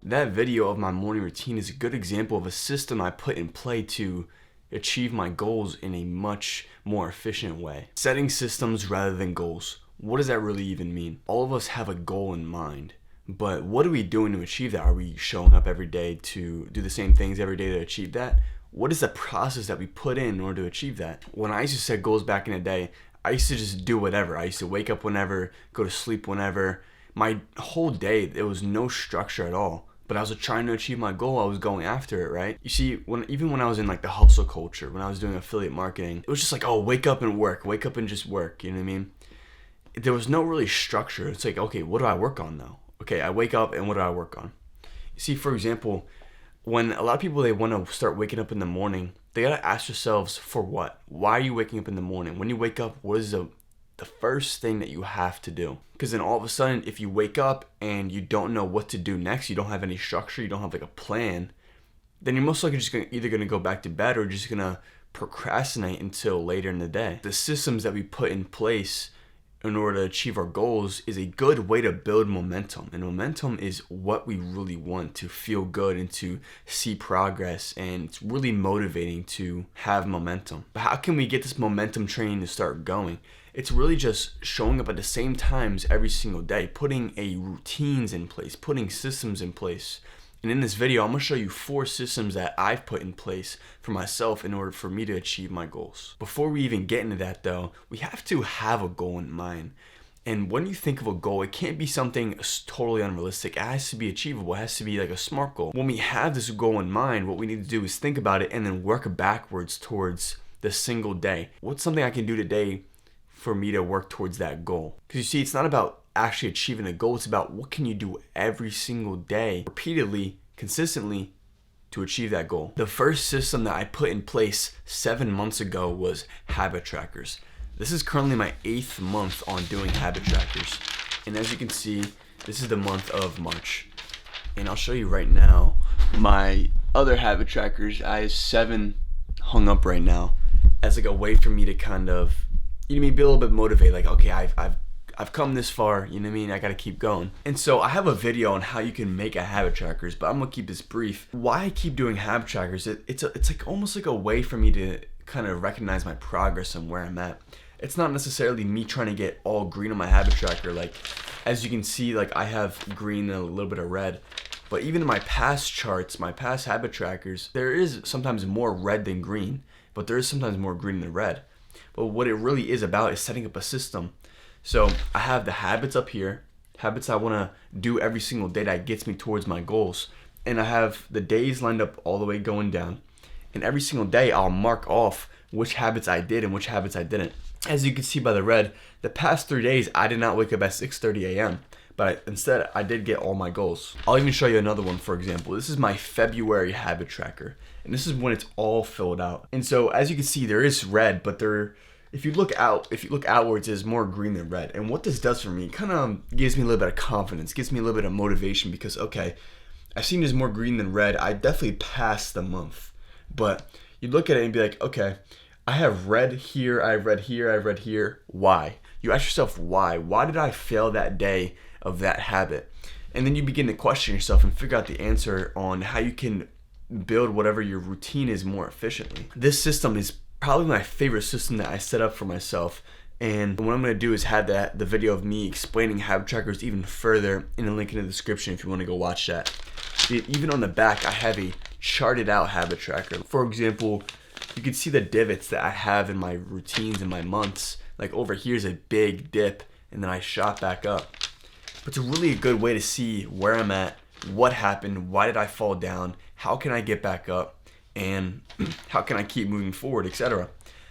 That video of my morning routine is a good example of a system I put in play to achieve my goals in a much more efficient way. Setting systems rather than goals. What does that really even mean? All of us have a goal in mind, but what are we doing to achieve that? Are we showing up every day to do the same things every day to achieve that? What is the process that we put in order to achieve that? When I used to set goals back in the day, I used to just do whatever. I used to wake up whenever, go to sleep whenever. My whole day, there was no structure at all. But I was trying to achieve my goal. I was going after it, right? You see, even when I was in like the hustle culture, when I was doing affiliate marketing, it was just like, oh, wake up and work. Wake up and just work. You know what I mean? There was no really structure. It's like, okay, what do I work on though? Okay, I wake up and what do I work on? You see, for example, when a lot of people, they want to start waking up in the morning, they got to ask yourselves, for what? Why are you waking up in the morning? When you wake up, what is the first thing that you have to do? Because then all of a sudden, if you wake up and you don't know what to do next, you don't have any structure, you don't have like a plan, then you're most likely just either going to go back to bed or just going to procrastinate until later in the day. The systems that we put in place in order to achieve our goals is a good way to build momentum. And momentum is what we really want, to feel good and to see progress. And it's really motivating to have momentum. But how can we get this momentum train to start going? It's really just showing up at the same times every single day, putting routines in place, putting systems in place. And in this video, I'm going to show you 4 systems that I've put in place for myself in order for me to achieve my goals. Before we even get into that though, we have to have a goal in mind. And when you think of a goal, it can't be something totally unrealistic. It has to be achievable. It has to be like a SMART goal. When we have this goal in mind, what we need to do is think about it and then work backwards towards the single day. What's something I can do today for me to work towards that goal? Because you see, it's not about actually achieving a goal. It's about what can you do every single day, repeatedly, consistently, to achieve that goal. The first system that I put in place 7 months ago was habit trackers. This is currently my 8th month on doing habit trackers. And as you can see, this is the month of March. And I'll show you right now my other habit trackers. I have 7 hung up right now as like a way for me to kind of, you know what I mean, be a little bit motivated. Like, okay, I've come this far, you know what I mean? I gotta keep going. And so I have a video on how you can make a habit trackers, but I'm gonna keep this brief. Why I keep doing habit trackers, it's like almost like a way for me to kind of recognize my progress and where I'm at. It's not necessarily me trying to get all green on my habit tracker. Like, as you can see, like I have green and a little bit of red. But even in my past charts, my past habit trackers, there is sometimes more red than green, but there is sometimes more green than red. But what it really is about is setting up a system. So I have the habits up here, habits I want to do every single day that gets me towards my goals. And I have the days lined up all the way going down. And every single day I'll mark off which habits I did and which habits I didn't. As you can see by the red, the past 3 days I did not wake up at 6:30 a.m. But instead I did get all my goals. I'll even show you another one, for example. This is my February habit tracker. And this is when it's all filled out. And so as you can see, there is red, but if you look outwards, there's more green than red. And what this does for me, it kind of gives me a little bit of confidence, gives me a little bit of motivation, because, okay, I've seen there's more green than red. I definitely passed the month. But you look at it and be like, okay, I have red here, I have red here, I have red here. Why? You ask yourself, why? Why did I fail that day of that habit? And then you begin to question yourself and figure out the answer on how you can build whatever your routine is more efficiently. This system is probably my favorite system that I set up for myself. And what I'm going to do is have the video of me explaining habit trackers even further in a link in the description if you want to go watch that. Even on the back, I have a charted out habit tracker. For example, you can see the divots that I have in my routines and my months. Like over here is a big dip, and then I shot back up. But it's really a good way to see where I'm at, what happened, why did I fall down, how can I get back up, and how can I keep moving forward, etc.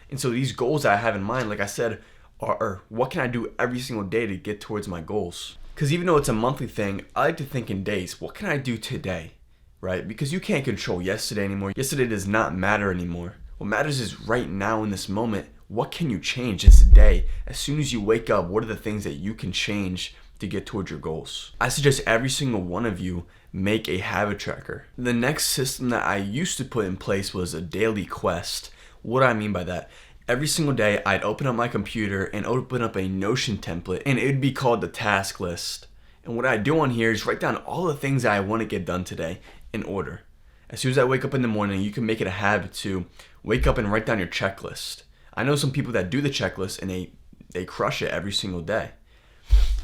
And so these goals that I have in mind, like I said, are what can I do every single day to get towards my goals? Because even though it's a monthly thing, I like to think in days. What can I do today, right? Because you can't control yesterday anymore. Yesterday does not matter anymore. What matters is right now in this moment, what can you change this day? As soon as you wake up, what are the things that you can change to get towards your goals? I suggest every single one of you make a habit tracker. The next system that I used to put in place was a daily quest. What do I mean by that? Every single day I'd open up my computer and open up a Notion template, and it would be called the task list. And what I do on here is write down all the things that I want to get done today in order. As soon as I wake up in the morning, you can make it a habit to wake up and write down your checklist. I know some people that do the checklist and they crush it every single day.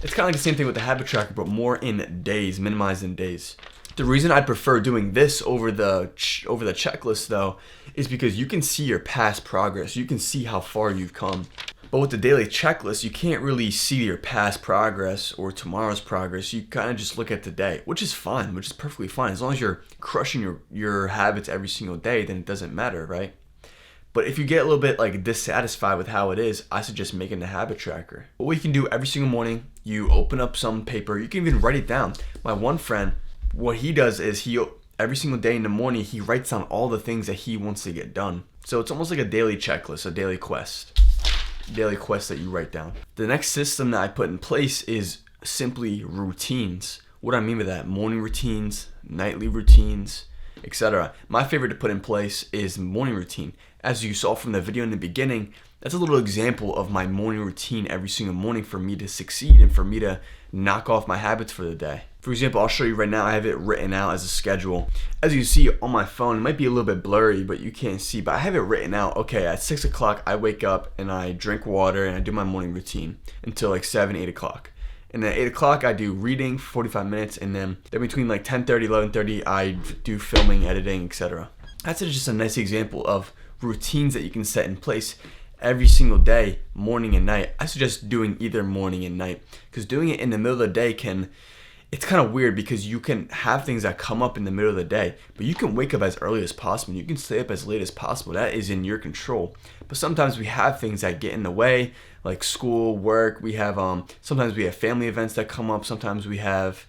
It's kind of like the same thing with the habit tracker, but more in days, minimized in days. The reason I prefer doing this over the checklist though is because you can see your past progress. You can see how far you've come. But with the daily checklist, you can't really see your past progress or tomorrow's progress. You kind of just look at today, which is fine, which is perfectly fine. As long as you're crushing your habits every single day, then it doesn't matter, right? But if you get a little bit like dissatisfied with how it is, I suggest making a habit tracker. What you can do every single morning, you open up some paper. You can even write it down. My one friend, what he does is every single day in the morning, he writes down all the things that he wants to get done. So it's almost like a daily checklist, a daily quest that you write down. The next system that I put in place is simply routines. What do I mean by that? Morning routines, nightly routines, etc. My favorite to put in place is morning routine. As you saw from the video in the beginning, that's a little example of my morning routine every single morning for me to succeed and for me to knock off my habits for the day. For example, I'll show you right now, I have it written out as a schedule. As you see on my phone, it might be a little bit blurry, but you can't see, but I have it written out. Okay, at 6 o'clock, I wake up and I drink water and I do my morning routine until like 7, 8 o'clock. And then at 8 o'clock, I do reading for 45 minutes, and then between like 10:30, 11:30, I do filming, editing, etc. That's just a nice example of routines that you can set in place every single day, morning and night. I suggest doing either morning and night, because doing it in the middle of the day it's kind of weird because you can have things that come up in the middle of the day, but you can wake up as early as possible. You can stay up as late as possible. That is in your control. But sometimes we have things that get in the way, like school, work. We have sometimes we have family events that come up. Sometimes we have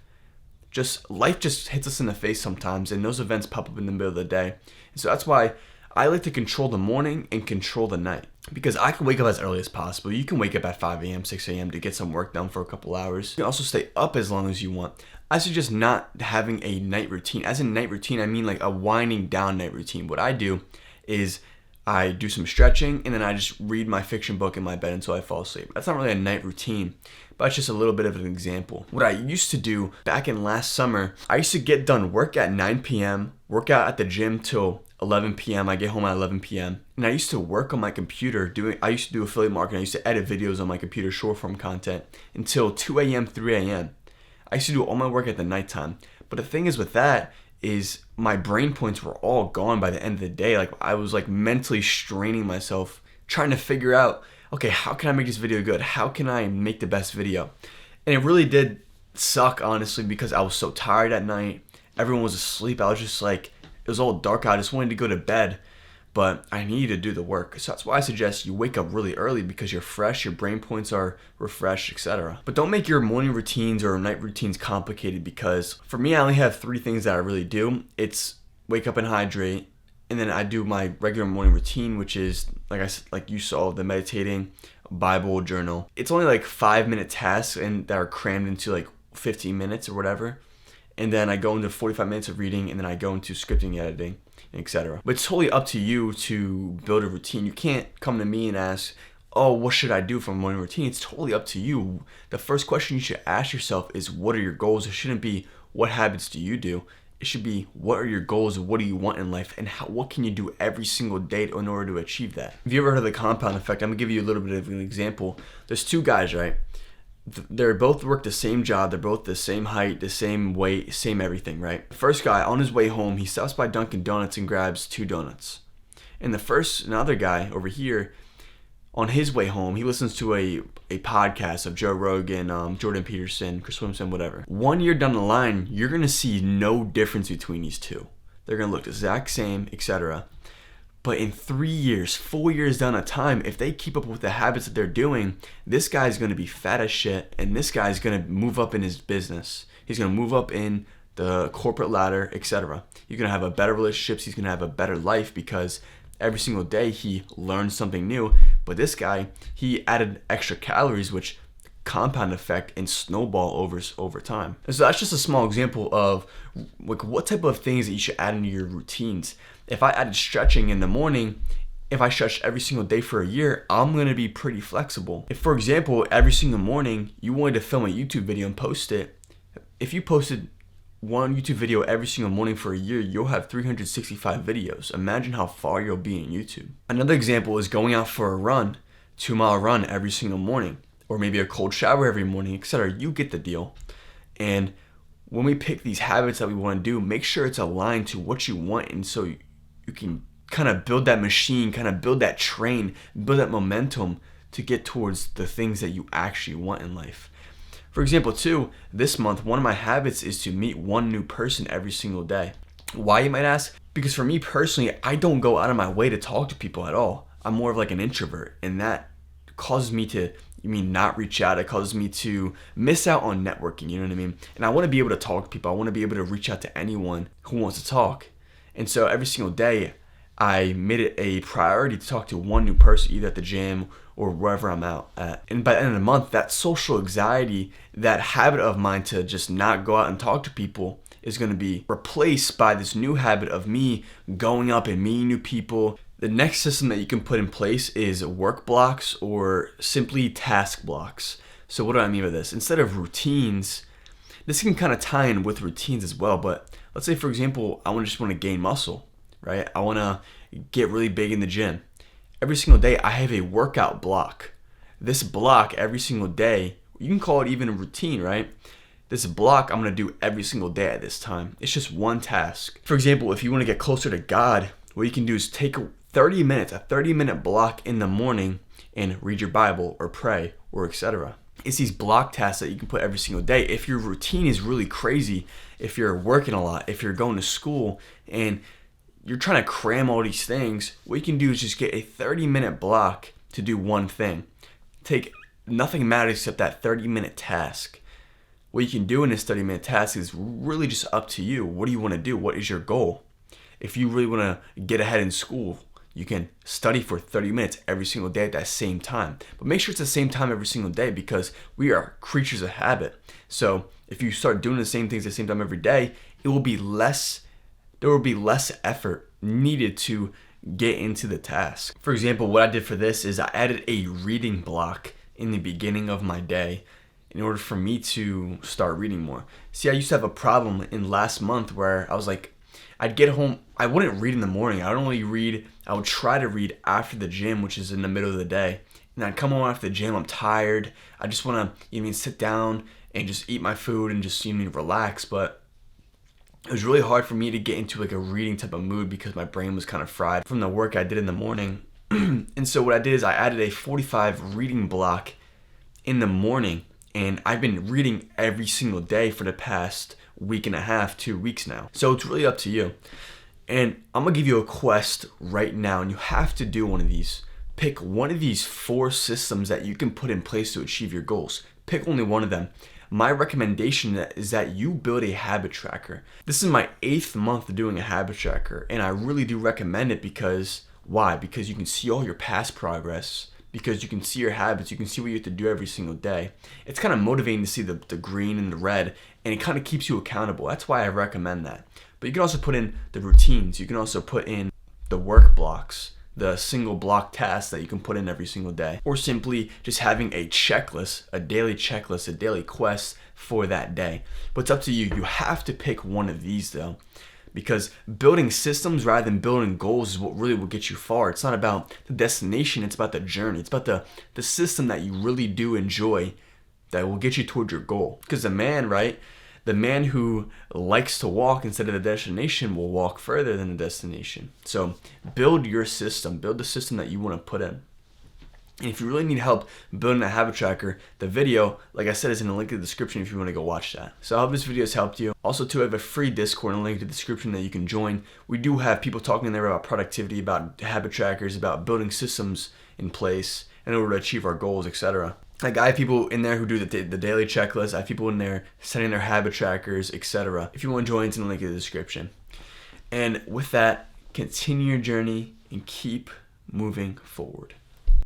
life just hits us in the face sometimes, and those events pop up in the middle of the day. And so that's why I like to control the morning and control the night, because I can wake up as early as possible. You can wake up at 5 a.m., 6 a.m. to get some work done for a couple hours. You can also stay up as long as you want. I suggest not having a night routine. As in night routine, I mean like a winding down night routine. What I do is I do some stretching and then I just read my fiction book in my bed until I fall asleep. That's not really a night routine, but it's just a little bit of an example. What I used to do back in last summer, I used to get done work at 9 p.m., work out at the gym till 11 p.m. I get home at 11 p.m. And I used to work on my computer I used to do affiliate marketing. I used to edit videos on my computer, short form content, until 2 a.m., 3 a.m. I used to do all my work at the nighttime. But the thing is with that is my brain points were all gone by the end of the day. Like I was like mentally straining myself, trying to figure out, okay, how can I make this video good? How can I make the best video? And it really did suck, honestly, because I was so tired at night. Everyone was asleep. I was just like, it was all dark out. I just wanted to go to bed, but I needed to do the work. So that's why I suggest you wake up really early, because you're fresh, your brain points are refreshed, etc. But don't make your morning routines or night routines complicated, because for me, I only have 3 things that I really do. It's wake up and hydrate, and then I do my regular morning routine, which is like you saw, the meditating, Bible, journal. It's only like 5-minute tasks and that are crammed into like 15 minutes or whatever. And then I go into 45 minutes of reading, and then I go into scripting, editing, etc. But it's totally up to you to build a routine. You can't come to me and ask, oh, what should I do for a morning routine? It's totally up to you. The first question you should ask yourself is, what are your goals? It shouldn't be, what habits do you do? It should be, what are your goals? What do you want in life? And what can you do every single day in order to achieve that? Have you ever heard of the compound effect? I'm gonna give you a little bit of an example. There's 2 guys, right? They both work the same job. They're both the same height, the same weight, same everything, right? The first guy, on his way home, he stops by Dunkin' Donuts and grabs 2 donuts. And another guy over here, on his way home, he listens to a podcast of Joe Rogan, Jordan Peterson, Chris Williamson, whatever. 1 year down the line, you're going to see no difference between these 2. They're going to look the exact same, etc. But in 3 years, 4 years down the time, if they keep up with the habits that they're doing, this guy's going to be fat as shit, and this guy's going to move up in his business. He's going to move up in the corporate ladder, etc. You're going to have a better relationships. He's going to have a better life, because every single day he learns something new. But this guy, he added extra calories, which compound effect and snowball over time. And so that's just a small example of like what type of things that you should add into your routines. If I added stretching in the morning, if I stretch every single day for a year, I'm going to be pretty flexible. If, for example, every single morning you wanted to film a YouTube video and post it, if you posted one YouTube video every single morning for a year, you'll have 365 videos. Imagine how far you'll be in YouTube. Another example is going out for a run, 2-mile run every single morning, or maybe a cold shower every morning, etc. You get the deal. And when we pick these habits that we want to do, make sure it's aligned to what you want, and so you can kind of build that machine, kind of build that train, build that momentum to get towards the things that you actually want in life. For example, too, this month, one of my habits is to meet one new person every single day. Why, you might ask? Because for me personally, I don't go out of my way to talk to people at all. I'm more of like an introvert, and that causes me to not reach out. It causes me to miss out on networking, you know what I mean? And I want to be able to talk to people. I want to be able to reach out to anyone who wants to talk. And so every single day, I made it a priority to talk to one new person, either at the gym or wherever I'm out at. And by the end of the month, that social anxiety, that habit of mine to just not go out and talk to people, is going to be replaced by this new habit of me going up and meeting new people. The next system that you can put in place is work blocks, or simply task blocks. So what do I mean by this? Instead of routines, this can kind of tie in with routines as well, but let's say, for example, I just want to gain muscle, right? I want to get really big in the gym. Every single day, I have a workout block. This block every single day, you can call it even a routine, right? This block I'm going to do every single day at this time. It's just one task. For example, if you want to get closer to God, what you can do is take 30 minutes, a 30-minute block in the morning, and read your Bible or pray or etc. It's these block tasks that you can put every single day. If your routine is really crazy, if you're working a lot, if you're going to school and you're trying to cram all these things, what you can do is just get a 30-minute block to do one thing. Take nothing matters except that 30-minute task. What you can do in this 30-minute task is really just up to you. What do you want to do? What is your goal? If you really want to get ahead in school, you can study for 30 minutes every single day at that same time. But make sure it's the same time every single day, because we are creatures of habit. So if you start doing the same things at the same time every day, there will be less effort needed to get into the task. For example, what I did for this is I added a reading block in the beginning of my day in order for me to start reading more. See, I used to have a problem in last month where I was like, I'd get home, I wouldn't read in the morning. I would try to read after the gym, which is in the middle of the day. And I'd come home after the gym, I'm tired. I just want to, sit down and just eat my food and just, relax. But it was really hard for me to get into like a reading type of mood because my brain was kind of fried from the work I did in the morning. And so what I did is I added a 45 reading block in the morning. And I've been reading every single day for the past week and a half, 2 weeks now. So it's really up to you. And I'm gonna give you a quest right now, and you have to do one of these. Pick one of these 4 systems that you can put in place to achieve your goals. Pick only one of them. My recommendation is that you build a habit tracker. This is my 8th month doing a habit tracker, and I really do recommend it because, why? Because you can see all your past progress, because you can see your habits, you can see what you have to do every single day. It's kind of motivating to see the green and the red, and it kind of keeps you accountable. That's why I recommend that. But you can also put in the routines. You can also put in the work blocks, the single block tasks that you can put in every single day, or simply just having a checklist, a daily quest for that day. But it's up to you. You have to pick one of these though, because building systems rather than building goals is what really will get you far. It's not about the destination, it's about the journey. It's about the system that you really do enjoy that will get you toward your goal. Because the man who likes to walk instead of the destination will walk further than the destination. So build your system, build the system that you want to put in. And if you really need help building a habit tracker, the video, like I said, is in the link in the description if you want to go watch that. So I hope this video has helped you. Also, too, I have a free Discord and a link in the description that you can join. We do have people talking in there about productivity, about habit trackers, about building systems in place in order to achieve our goals, etc. Like, I have people in there who do the daily checklist. I have people in there setting their habit trackers, etc. If you want to join, it's in the link in the description. And with that, continue your journey and keep moving forward.